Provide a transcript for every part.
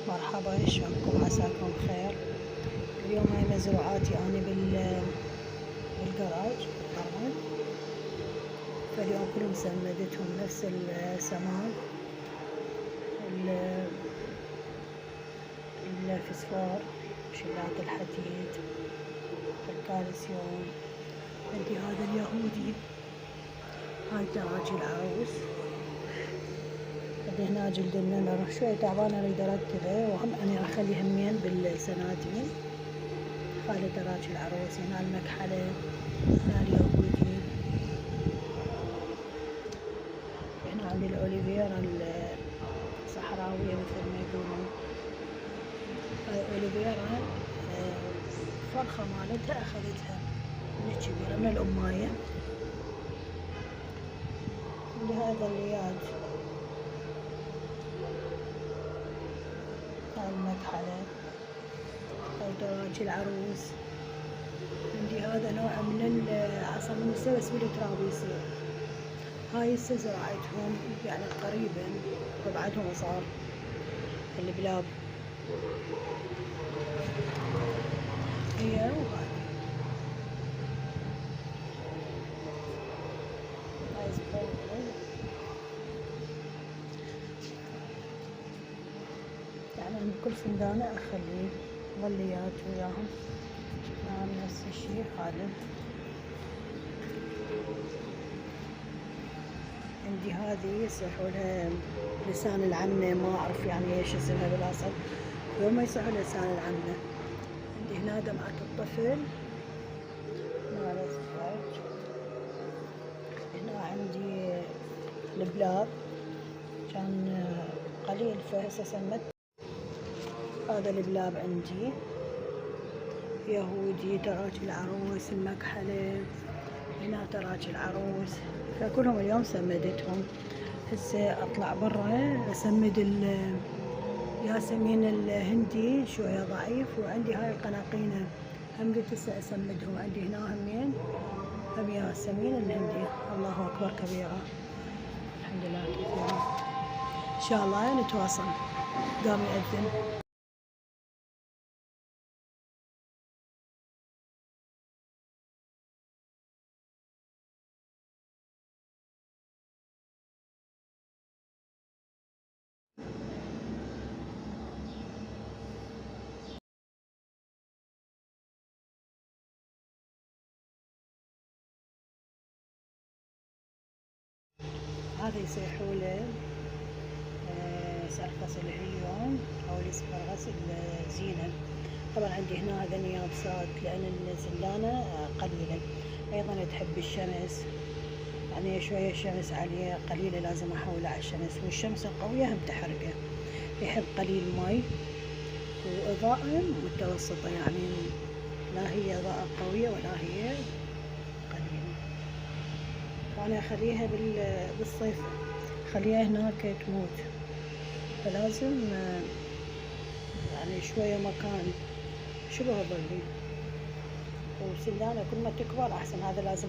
مرحبا، شلونكم؟ عساكم بخير. اليوم هاي مزروعاتي أنا بالجراج بالطرمل. فاليوم كلهم سمدتهم نفس السماد، الفسفور، شلات الحديد، الكالسيوم. عندي هذا اليهودي، هاي تراجي العروس. عندي هنا جلد النمر شوي تعبانة اريد ارتبه، وهم انا اخلي همين بالسنادين. هذا دراج العروس، هنا المكحلة، هنا اليهودي، هنا عندي الأوليفيرا الصحراوية مثل ما يقولون. هاي أوليفيرا فرخة مالتها أخذتها من الكبيرة من الأماية. عندي هاي ظليات، هاي المكحلة، هاي دراج العروس. عندي هذا نوع من العصا بس بالترابيسي. هاي هسه زراعتهم يعني قريبا، وبعدهم صار البلاب. هي وهاي يعني عند كل سندانة أخلي ظليات وياهم. نعم نفس الشي هذا. عندي هذه يصيحولها لسان العنة، ما أعرف يعني إيش اسمها بالأصل، يوم ما يصيحوا لسان العنة. عندي هنا دمعة الطفل مال الزواج. هنا عندي البلاب كان قليل فهسه سمت. هذا البلاب عندي يهودي، دراج العروس، المكحلة، هنا دراج العروس. فكلهم اليوم سمدتهم. هسه اطلع برا اسمد الياسمين الهندي شوية ضعيف، وعندي هاي القناقينة هم قلت هسه اسمدهم. عندي هنا همين هم ياسمين الهندي. الله اكبر كبيرة، الحمد لله كثيرة. ان شاء الله نتواصل. قام يأذن. هذا يصيحوا له سرقس الهليون او الاسبرغس الزينة. طبعا عندي هنا هذا نيابسات لان الزلانة قليلة. ايضا تحب الشمس، يعني شوية الشمس عليه قليلة لازم احوله على الشمس، والشمس القوية هم تحرقه. يحب قليل مي وإضاءة متوسطة، يعني لا هي إضاءة قوية ولا هي قليلة. فأنا أخليها بالصيف خليها هناك تموت، فلازم يعني شوية مكان شبه ظلي. وسلانة كل ما تكبر أحسن. هذا لازم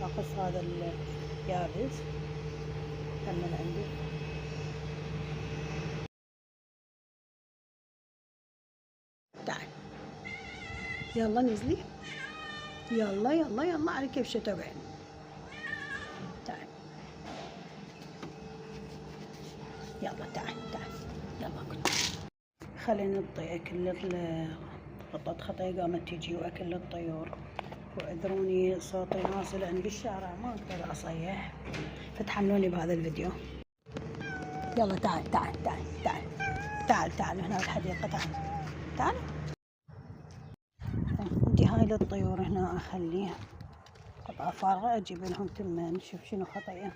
أقص هذا اليابس هم من عندي. تعال يلا نزلي، يلا يلا يلا على كيف شتوين. تعال يلا تعال تعال يلا كل. خلينا نطي أكل قطة خطية قامت تجي وأكل الطيور. واعذروني صوتي نازل عند بالشارع، ما أقدر أصيح، فتحملوني بهذا الفيديو. يلا تعال تعال تعال تعال تعال تعال هنا الحديقة. تعال تعال. عندي هاي للطيور هنا أخليها قطعة فارغة أجيب لهم تمن. شوف شنو خطية.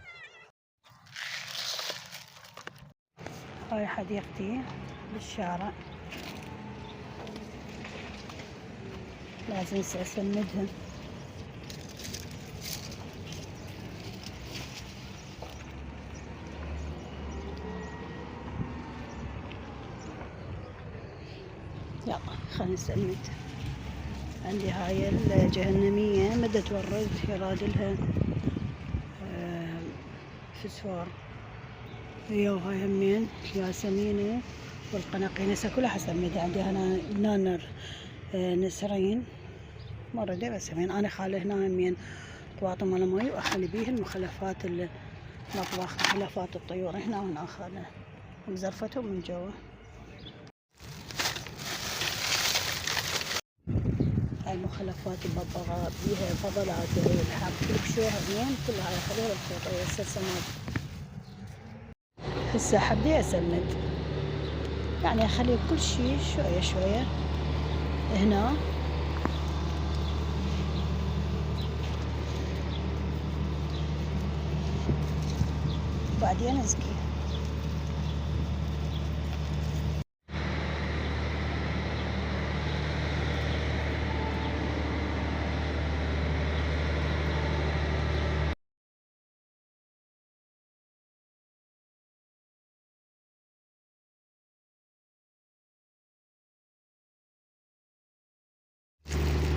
هاي حديقتي بالشارع، لازم أسمدها. يلا خلينا نسمد. عندي هاي الجهنمية مدة ورد يرادلها فسفور. هي وهاي همين ياسمينة والقناقينسة كلها حسمدها. عندي هنا نانر نسرين موردة بس همين أنا خالي هنا همين طواطم مال مي وأخلي بيه المخلفات المطبخ، مخلفات الطيور هنا وهنا أخذها مزرفتهم من جوا. هاي المخلفات الببغاء بيها فضلات والحب البشور همين كلها أخليها بالخيط. هسه السماد هسه حبدي أسمد يعني أخلي كل شي شوية شوية هنا. بعدين أزكي.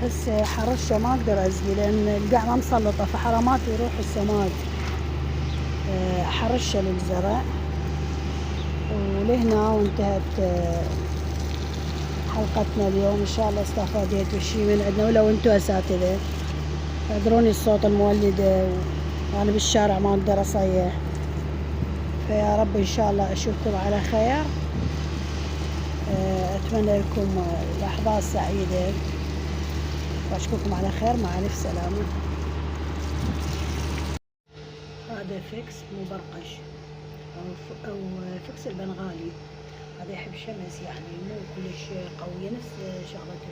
هسه حرشه ما اقدر ازقي لان القاع ما مسلطه فحرامات يروح السماد. حرشه للزرع ولهنا وانتهت حلقتنا اليوم. ان شاء الله استفاديتوا شي من عندنا ولو انتوا اساتذه. اعذروني الصوت المولده وانا بالشارع ما اقدر اصيح. فيا رب ان شاء الله اشوفكم على خير. اتمنى لكم لحظات سعيده واشوفكم على خير. مع الف سلامه. هذا فيكس مبرقش او فيكس البنغالي. هذا يحب شمس يعني مو كلش قوية نفس شغلة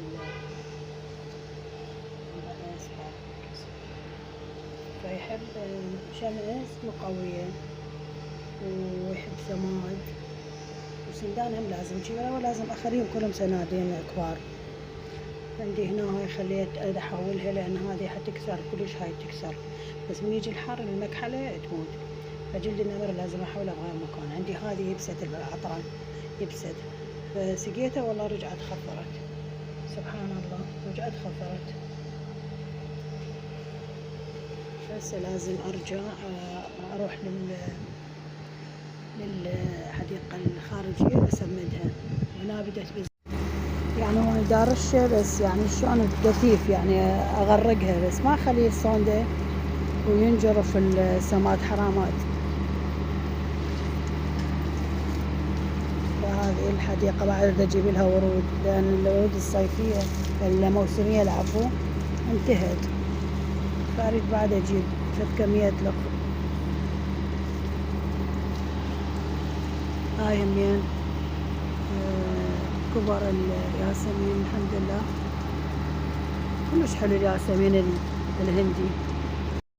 فيحب شمس مو قوية ويحب سماد وسندان هم لازم جيبه ولازم اخليهم كلهم سنادين كبار. عندي هنا هاي خليت احولها لان هذه حتكسر كلش. هاي تكسر بس من يجي الحر المكحلة تموت. فجلد النمر لازم احولها بغير مكان. عندي هذه يبست العطران يبست فسقيتها والله رجعت خفرت. سبحان الله رجعت خفرت. هسه لازم ارجع اروح للحديقة الخارجية اسمدها. هنا بدت يعني هو دارشة بس يعني شلون كثيف يعني اغرقها بس ما اخليه الصوندة وينجرف السماد حرامات. هذه الحديقة بعد اريد اجيب لها ورود لان الورود الصيفية الموسمية العفو انتهت. فاريد بعد اجيب كمية لق. هاي همين كبر الياسمين الحمد لله كلش حلو الياسمين الهندي.